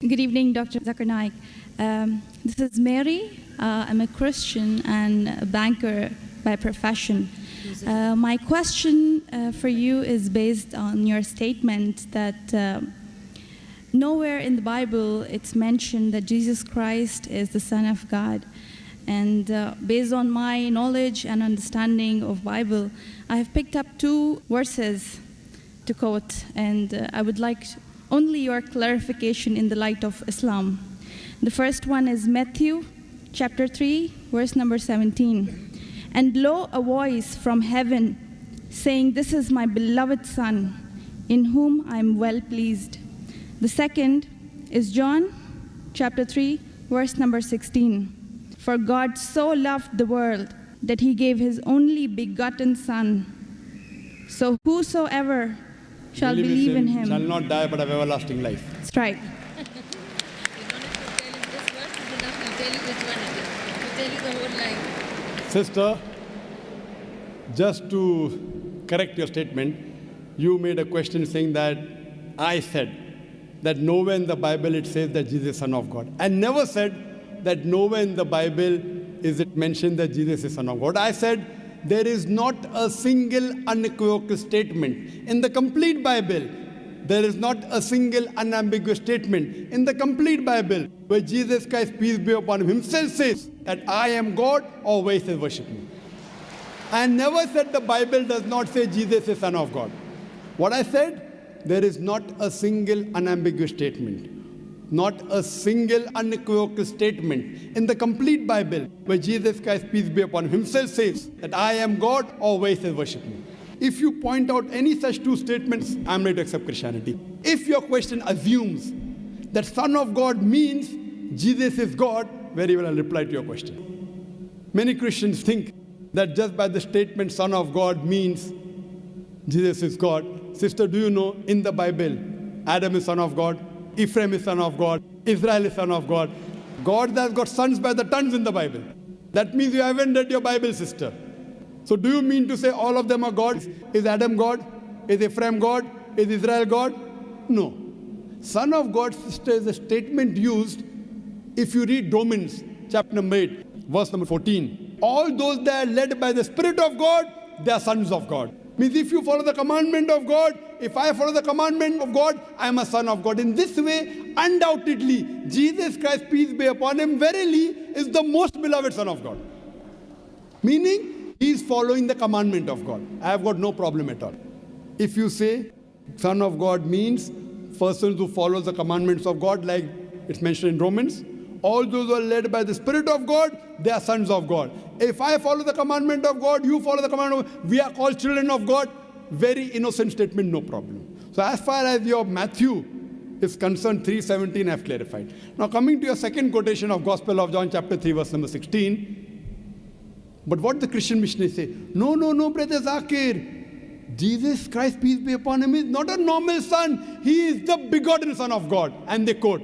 Good evening, Dr. Zakir Naik. This is Mary. I'm a Christian and a banker by profession. My question for you is based on your statement that nowhere in the Bible it's mentioned that Jesus Christ is the Son of God. And based on my knowledge and understanding of Bible, I have picked up two verses to quote, and I would like only your clarification in the light of Islam. The first one is Matthew chapter 3, verse number 17. And lo, a voice from heaven saying, "This is my beloved Son, in whom I am well pleased." The second is John chapter 3, verse number 16. For God so loved the world that he gave his only begotten Son. So whosoever shall believe in him shall not die but have everlasting life. That's right. You don't have to tell him this verse, it's enough to tell you the whole life. Sister, just to correct your statement, you made a question saying that I said that nowhere in the Bible it says that Jesus is Son of God. I never said that nowhere in the Bible is it mentioned that Jesus is Son of God. I said there is not a single unequivocal statement in the complete Bible. There is not a single unambiguous statement in the complete Bible where Jesus Christ, peace be upon him, himself says that I am God, or where he says worship me. I never said the Bible does not say Jesus is Son of God. What I said, there is not a single unambiguous statement, not a single unequivocal statement in the complete Bible where Jesus Christ, peace be upon him, himself says that I am God, or where he says worship me. If you point out any such two statements, I'm ready to accept Christianity. If your question assumes that Son of God means Jesus is God, very well, I'll reply to your question. Many Christians think that just by the statement Son of God means Jesus is God. Sister, do you know in the Bible, Adam is Son of God, Ephraim is Son of God, Israel is Son of God. God has got sons by the tons in the Bible. That means you haven't read your Bible, sister. So do you mean to say all of them are gods? Is Adam God? Is Ephraim God? Is Israel God? No. Son of God, sister, is a statement used if you read Romans chapter number 8, verse number 14. All those that are led by the Spirit of God, they are sons of God. Means if you follow the commandment of God, if I follow the commandment of God, I am a son of God. In this way, undoubtedly, Jesus Christ, peace be upon him, verily is the most beloved Son of God. Meaning, he is following the commandment of God. I have got no problem at all. If you say Son of God means persons who follow the commandments of God, like it's mentioned in Romans, all those who are led by the Spirit of God, they are sons of God. If I follow the commandment of God, you follow the commandment of God, we are called children of God. Very innocent statement, no problem. So as far as your Matthew is concerned, 3:17 I have clarified. Now coming to your second quotation of Gospel of John chapter 3 verse number 16. But what the Christian missionaries say, no, brother Zakir, Jesus Christ, peace be upon him, is not a normal son. He is the begotten Son of God. And they quote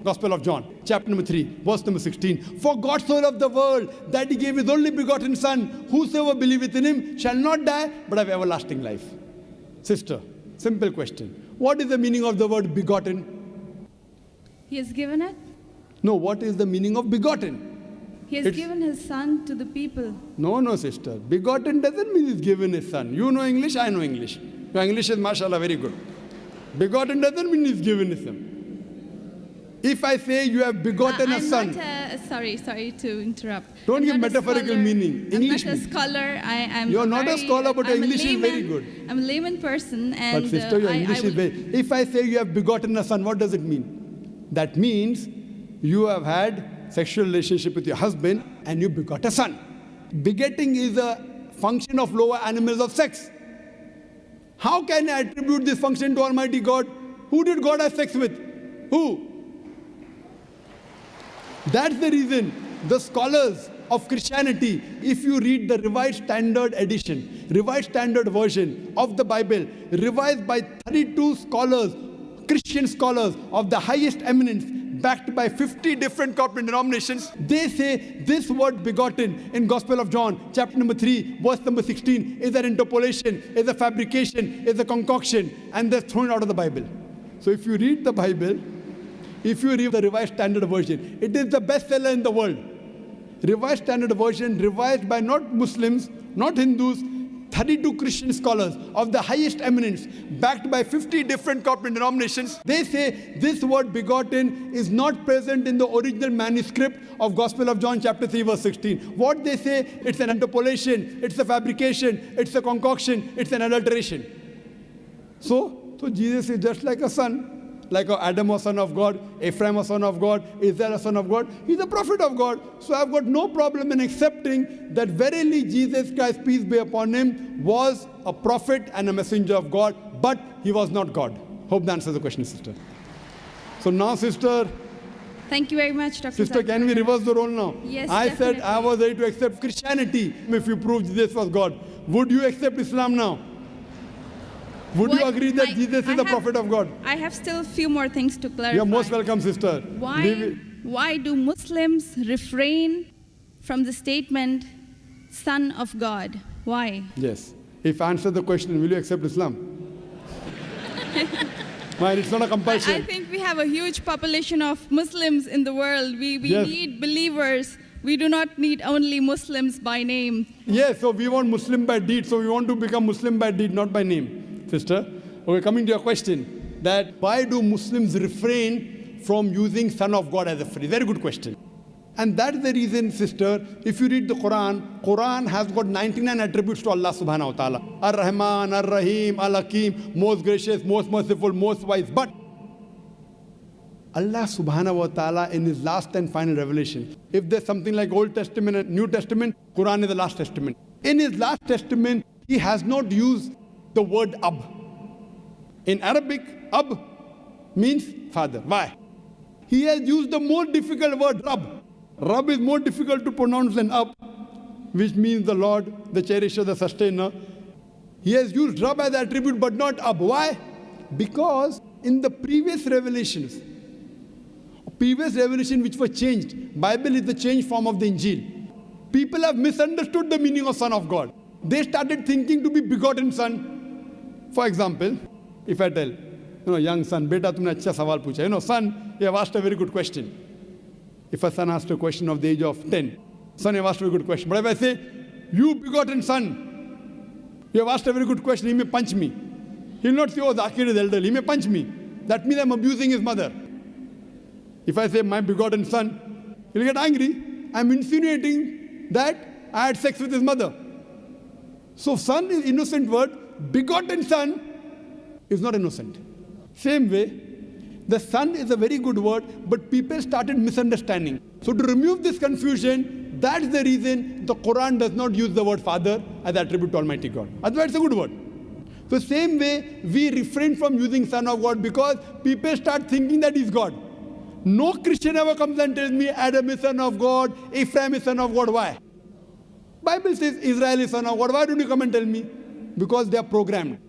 Gospel of John, chapter number 3, verse number 16. For God so loved the world that he gave his only begotten Son. Whosoever believeth in him shall not die, but have everlasting life. Sister, simple question. What is the meaning of the word begotten? He has given it. No, what is the meaning of begotten? He has given his Son to the people. No, sister. Begotten doesn't mean he's given his son. You know English, I know English. Your English is, mashallah, very good. Begotten doesn't mean he's given his son. If I say you have begotten a son. Sorry to interrupt. Don't give metaphorical meaning. English. I'm not a scholar. You're not a scholar, but your English is very good. I'm a layman person. And but sister, your English is very... If I say you have begotten a son, what does it mean? That means you have had sexual relationship with your husband and you begot a son. Begetting is a function of lower animals of sex. How can I attribute this function to Almighty God? Who did God have sex with? Who? That's the reason the scholars of Christianity, if you read the Revised Standard Edition, Revised Standard Version of the Bible, revised by 32 scholars, Christian scholars of the highest eminence, backed by 50 different corporate denominations, they say this word begotten in Gospel of John, chapter number 3, verse number 16, is an interpolation, is a fabrication, is a concoction, and they're thrown out of the Bible. So if you read the Bible, If you read the Revised Standard Version, it is the bestseller in the world. Revised Standard Version, revised by not Muslims, not Hindus, 32 Christian scholars of the highest eminence, backed by 50 different corporate denominations. They say this word begotten is not present in the original manuscript of Gospel of John chapter 3 verse 16. What they say, it's an interpolation, it's a fabrication, it's a concoction, it's an adulteration. So Jesus is just like a son. Like Adam was son of God, Ephraim was son of God, Israel was son of God. He's a prophet of God. So I've got no problem in accepting that verily Jesus Christ, peace be upon him, was a prophet and a messenger of God, but he was not God. Hope that answers the question, sister. So now, sister. Thank you very much, Dr. Sister, Zakir. can we reverse the role now? Yes, I definitely. said I was ready to accept Christianity if you proved Jesus was God. Would you accept Islam now? Would you agree that Jesus is the prophet of God? I have still a few more things to clarify. You're most welcome, sister. Why do Muslims refrain from the statement, Son of God? Why? Yes. If I answer the question, will you accept Islam? Mine, it's not a compulsion. I think we have a huge population of Muslims in the world. We Yes. need believers. We do not need only Muslims by name. Yes, so we want Muslim by deed. So we want to become Muslim by deed, not by name. Sister, okay, coming to your question, that why do Muslims refrain from using Son of God as a phrase? Very good question. And that's the reason, sister, if you read the Quran has got 99 attributes to Allah subhanahu wa ta'ala. Ar-Rahman, Ar-Rahim, Al-Hakim, most gracious, most merciful, most wise. But Allah subhanahu wa ta'ala in his last and final revelation, if there's something like Old Testament and New Testament, Quran is the last testament. In his last testament, he has not used the word Ab. In Arabic, Ab means father. Why? He has used the more difficult word Rab. Rab is more difficult to pronounce than Ab, which means the Lord, the cherisher, the sustainer. He has used Rab as attribute but not Ab. Why? Because in the previous revelation which were changed, Bible is the changed form of the Injil. People have misunderstood the meaning of Son of God. They started thinking to be begotten son. For example, if I tell, young son, beta tumne acha sawal pucha. Son, you have asked a very good question. If a son asked a question of the age of 10, son, you have asked a very good question. But if I say, you begotten son, you have asked a very good question, he may punch me. He will not say, oh, Zakir is elderly, he may punch me. That means I'm abusing his mother. If I say, my begotten son, he'll get angry. I'm insinuating that I had sex with his mother. So son is innocent word. Begotten son is not innocent. Same way, the son is a very good word, but people started misunderstanding. So to remove this confusion, that's the reason the Quran does not use the word father as attribute to Almighty God. Otherwise, it's a good word. So same way, we refrain from using Son of God because people start thinking that he's God. No Christian ever comes and tells me Adam is son of God, Ephraim is son of God. Why? Bible says Israel is son of God. Why don't you come and tell me? Because they are programmed.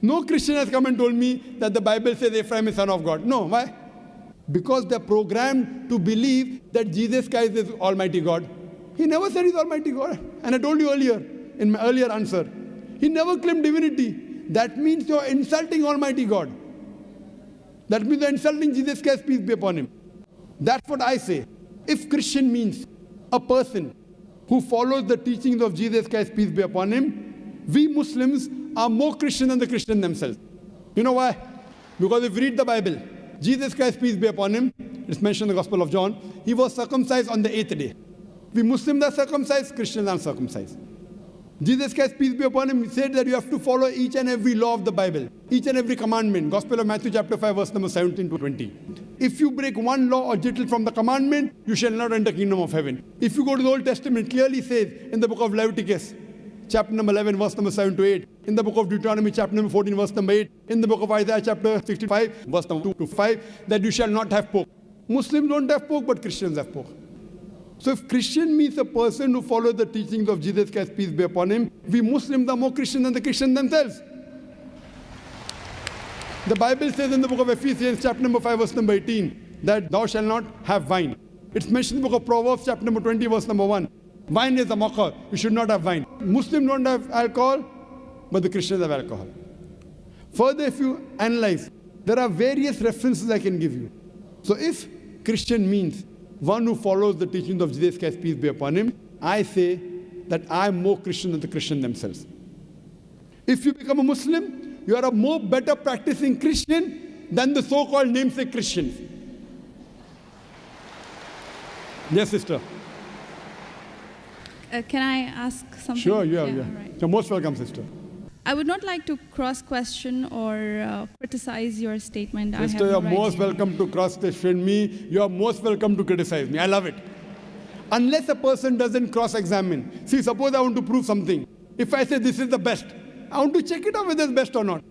No Christian has come and told me that the Bible says Ephraim is son of God. No, why? Because they are programmed to believe that Jesus Christ is Almighty God. He never said he's Almighty God. And I told you earlier, in my earlier answer, he never claimed divinity. That means you're insulting Almighty God. That means you're insulting Jesus Christ, peace be upon him. That's what I say. If Christian means a person who follows the teachings of Jesus Christ, peace be upon him, we Muslims are more Christian than the Christians themselves. You know why? Because if you read the Bible, Jesus Christ, peace be upon him, it's mentioned in the Gospel of John, he was circumcised on the 8th day. We Muslims are circumcised, Christians are circumcised. Jesus Christ, peace be upon him, said that you have to follow each and every law of the Bible, each and every commandment. Gospel of Matthew chapter 5, verse number 17 to 20. If you break one law or jittle from the commandment, you shall not enter the kingdom of heaven. If you go to the Old Testament, clearly says in the book of Leviticus, chapter number 11, verse number 7 to 8. In the book of Deuteronomy, chapter number 14, verse number 8. In the book of Isaiah, chapter 65, verse number 2 to 5, that you shall not have pork. Muslims don't have pork, but Christians have pork. So if Christian means a person who follows the teachings of Jesus Christ, peace be upon him, we Muslims are more Christian than the Christians themselves. The Bible says in the book of Ephesians, chapter number 5, verse number 18, that thou shalt not have wine. It's mentioned in the book of Proverbs, chapter number 20, verse number 1. Wine is a mocker. You should not have wine. Muslims don't have alcohol, but the Christians have alcohol. Further, if you analyze, there are various references I can give you. So if Christian means one who follows the teachings of Jesus Christ, peace be upon him, I say that I am more Christian than the Christian themselves. If you become a Muslim, you are a more better practicing Christian than the so-called namesake Christians. Yes, sister. Can I ask something? Sure, yeah. Right. You're most welcome, sister. I would not like to cross-question or criticize your statement. Sister, you're most welcome to cross-question me. You're most welcome to criticize me. I love it. Unless a person doesn't cross-examine. See, suppose I want to prove something. If I say this is the best, I want to check it out whether it's best or not.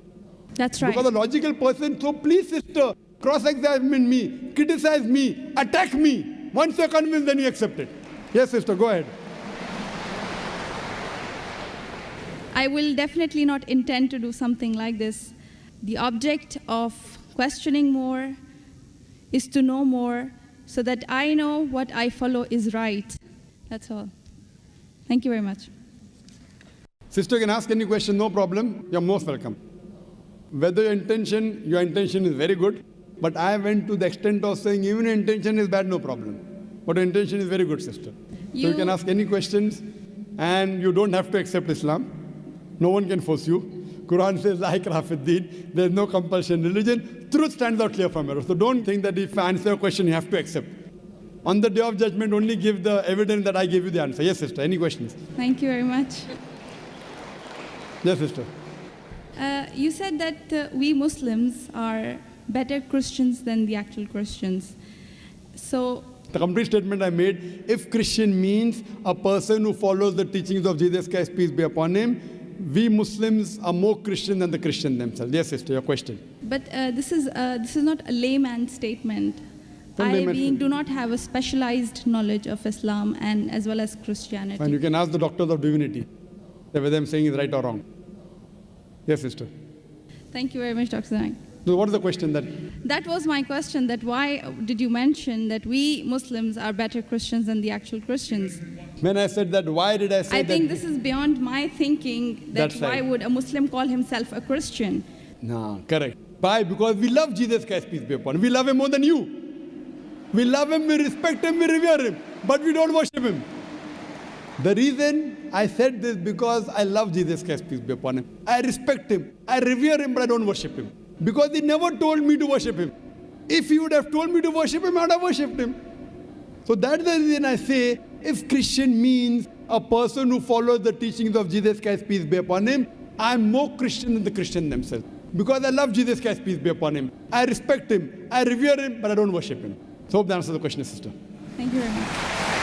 That's right. Because a logical person, so please, sister, cross-examine me, criticize me, attack me. Once you're convinced, then you accept it. Yes, sister, go ahead. I will definitely not intend to do something like this. The object of questioning more is to know more so that I know what I follow is right. That's all. Thank you very much. Sister can ask any question, no problem. You're most welcome. Whether your intention is very good, but I went to the extent of saying even your intention is bad, no problem. But your intention is very good, sister. So you can ask any questions and you don't have to accept Islam. No one can force you. Quran says, La ikraha fid din. There's no compulsion in religion. Truth stands out clear from error. So don't think that if I answer a question, you have to accept. On the day of judgment, only give the evidence that I gave you the answer. Yes, sister. Any questions? Thank you very much. Yes, sister. You said that we Muslims are better Christians than the actual Christians. So the complete statement I made, if Christian means a person who follows the teachings of Jesus Christ, peace be upon him, we Muslims are more Christian than the Christian themselves. Yes, sister, your question. But this is not a layman statement. I do not have a specialized knowledge of Islam and as well as Christianity. And you can ask the doctors of divinity whether I'm saying is right or wrong. Yes, sister. Thank you very much, Dr. Naik. So what is the question that? That was my question, that why did you mention that we Muslims are better Christians than the actual Christians? When I said that, why did I say that? I think this is beyond my thinking, that why would a Muslim call himself a Christian? No, correct. Why? Because we love Jesus Christ, peace be upon him. We love him more than you. We love him, we respect him, we revere him, but we don't worship him. The reason I said this because I love Jesus Christ, peace be upon him. I respect him, I revere him, but I don't worship him. Because he never told me to worship him. If he would have told me to worship him, I would have worshipped him. So that's the reason I say, if Christian means a person who follows the teachings of Jesus Christ, peace be upon him, I'm more Christian than the Christian themselves. Because I love Jesus Christ, peace be upon him. I respect him, I revere him, but I don't worship him. So hope that answers the question, sister. Thank you very much.